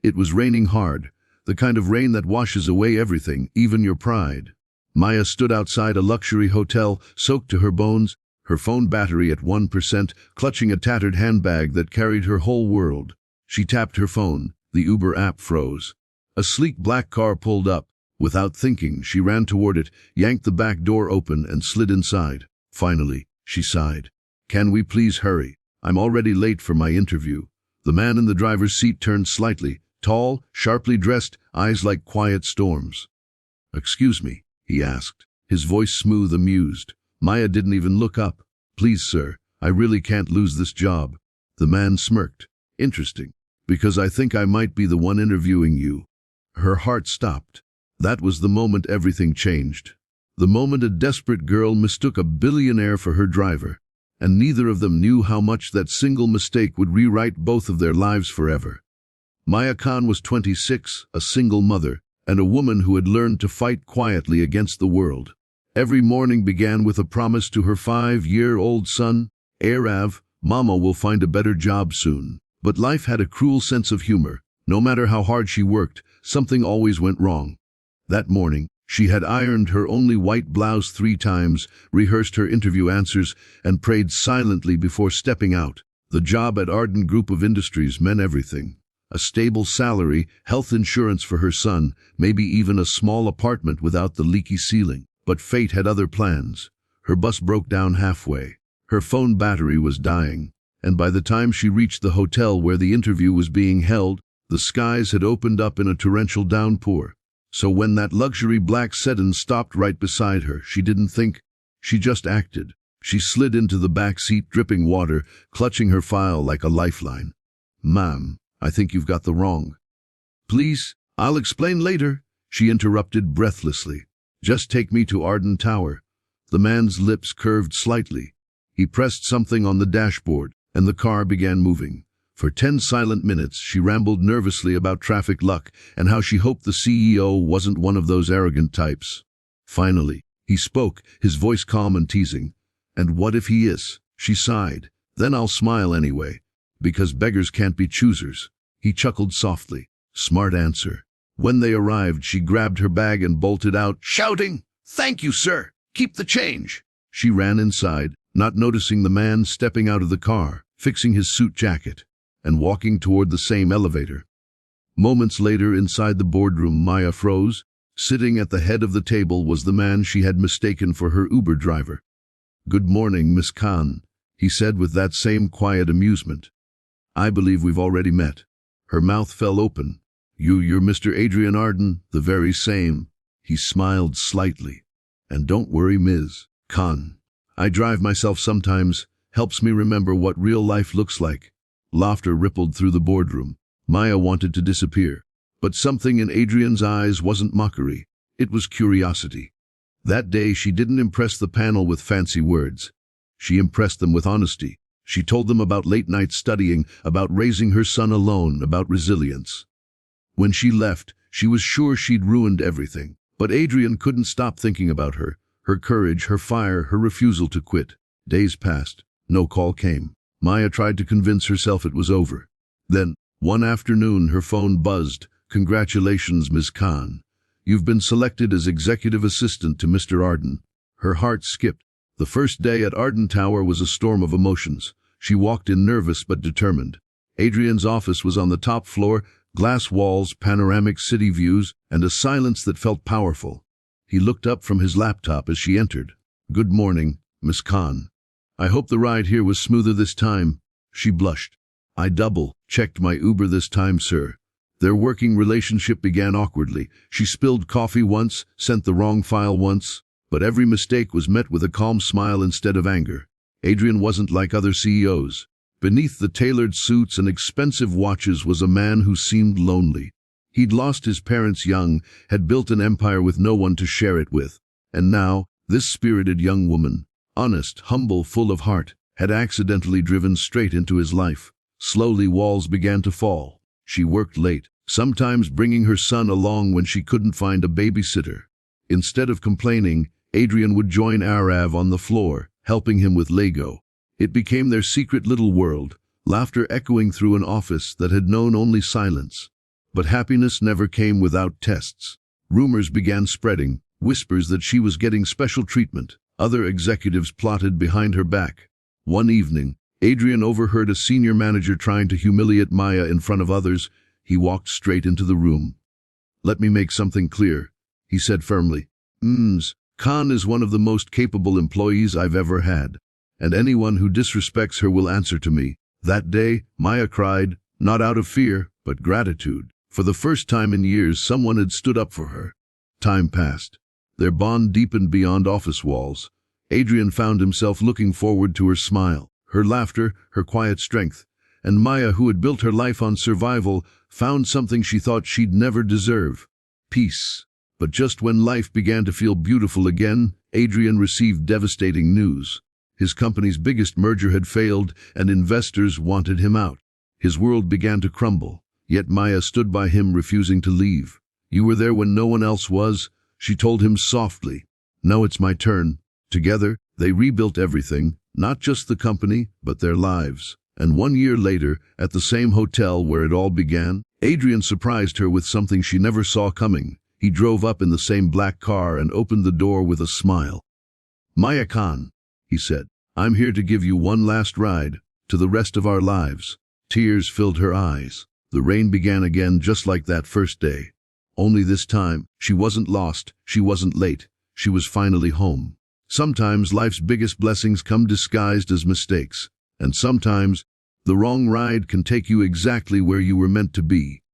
It was raining hard, the kind of rain that washes away everything, even your pride. Maya stood outside a luxury hotel, soaked to her bones, her phone battery at 1%, clutching a tattered handbag that carried her whole world. She tapped her phone. The Uber app froze. A sleek black car pulled up. Without thinking, she ran toward it, yanked the back door open, and slid inside. Finally, she sighed. "Can we please hurry? I'm already late for my interview." The man in the driver's seat turned slightly, tall, sharply dressed, eyes like quiet storms. "Excuse me," he asked, his voice smooth, amused. Maya didn't even look up. "Please, sir, I really can't lose this job." The man smirked. "Interesting, because I think I might be the one interviewing you." Her heart stopped. That was the moment everything changed. The moment a desperate girl mistook a billionaire for her driver, and neither of them knew how much that single mistake would rewrite both of their lives forever. Maya Khan was 26, a single mother, and a woman who had learned to fight quietly against the world. Every morning began with a promise to her 5-year-old son, "Arav, Mama will find a better job soon." But life had a cruel sense of humor. No matter how hard she worked, something always went wrong. That morning, she had ironed her only white blouse 3 times, rehearsed her interview answers, and prayed silently before stepping out. The job at Arden Group of Industries meant everything. A stable salary, health insurance for her son, maybe even a small apartment without the leaky ceiling. But fate had other plans. Her bus broke down halfway. Her phone battery was dying. And by the time she reached the hotel where the interview was being held, the skies had opened up in a torrential downpour. So when that luxury black sedan stopped right beside her, she didn't think, she just acted. She slid into the back seat, dripping water, clutching her file like a lifeline. "Ma'am, I think you've got the wrong." "Please, I'll explain later," she interrupted breathlessly. "Just take me to Arden Tower." The man's lips curved slightly. He pressed something on the dashboard, and the car began moving. For 10 silent minutes, she rambled nervously about traffic luck and how she hoped the CEO wasn't one of those arrogant types. Finally, he spoke, his voice calm and teasing. "And what if he is?" She sighed. "Then I'll smile anyway, because beggars can't be choosers." He chuckled softly. "Smart answer." When they arrived, she grabbed her bag and bolted out, shouting, "Thank you, sir. Keep the change." She ran inside, not noticing the man stepping out of the car, fixing his suit jacket, and walking toward the same elevator. Moments later, inside the boardroom, Maya froze. Sitting at the head of the table was the man she had mistaken for her Uber driver. "Good morning, Miss Khan," he said with that same quiet amusement. "I believe we've already met." Her mouth fell open. You're Mr. Adrian Arden, the very same." He smiled slightly. "And don't worry, Ms. Khan. I drive myself sometimes, helps me remember what real life looks like." Laughter rippled through the boardroom. Maya wanted to disappear. But something in Adrian's eyes wasn't mockery. It was curiosity. That day she didn't impress the panel with fancy words. She impressed them with honesty. She told them about late-night studying, about raising her son alone, about resilience. When she left, she was sure she'd ruined everything. But Adrian couldn't stop thinking about her. Her courage, her fire, her refusal to quit. Days passed. No call came. Maya tried to convince herself it was over. Then, one afternoon, her phone buzzed. "Congratulations, Ms. Khan. You've been selected as executive assistant to Mr. Arden." Her heart skipped. The first day at Arden Tower was a storm of emotions. She walked in nervous but determined. Adrian's office was on the top floor, glass walls, panoramic city views, and a silence that felt powerful. He looked up from his laptop as she entered. "Good morning, Miss Khan. I hope the ride here was smoother this time." She blushed. "I double-checked my Uber this time, sir." Their working relationship began awkwardly. She spilled coffee once, sent the wrong file once, but every mistake was met with a calm smile instead of anger. Adrian wasn't like other CEOs. Beneath the tailored suits and expensive watches was a man who seemed lonely. He'd lost his parents young, had built an empire with no one to share it with. And now, this spirited young woman, honest, humble, full of heart, had accidentally driven straight into his life. Slowly walls began to fall. She worked late, sometimes bringing her son along when she couldn't find a babysitter. Instead of complaining, Adrian would join Arav on the floor, helping him with Lego. It became their secret little world, laughter echoing through an office that had known only silence. But happiness never came without tests. Rumors began spreading, whispers that she was getting special treatment. Other executives plotted behind her back. One evening, Adrian overheard a senior manager trying to humiliate Maya in front of others. He walked straight into the room. "Let me make something clear," he said firmly. Khan is one of the most capable employees I've ever had, and anyone who disrespects her will answer to me." That day, Maya cried, not out of fear, but gratitude. For the first time in years, someone had stood up for her. Time passed. Their bond deepened beyond office walls. Adrian found himself looking forward to her smile, her laughter, her quiet strength. And Maya, who had built her life on survival, found something she thought she'd never deserve: peace. But just when life began to feel beautiful again, Adrian received devastating news. His company's biggest merger had failed, and investors wanted him out. His world began to crumble, yet Maya stood by him, refusing to leave. "You were there when no one else was," she told him softly. "Now it's my turn." Together, they rebuilt everything, not just the company, but their lives. And 1 year later, at the same hotel where it all began, Adrian surprised her with something she never saw coming. He drove up in the same black car and opened the door with a smile. "Maya Khan," he said, "I'm here to give you one last ride to the rest of our lives." Tears filled her eyes. The rain began again, just like that first day. Only this time, she wasn't lost, she wasn't late, she was finally home. Sometimes life's biggest blessings come disguised as mistakes, and sometimes the wrong ride can take you exactly where you were meant to be.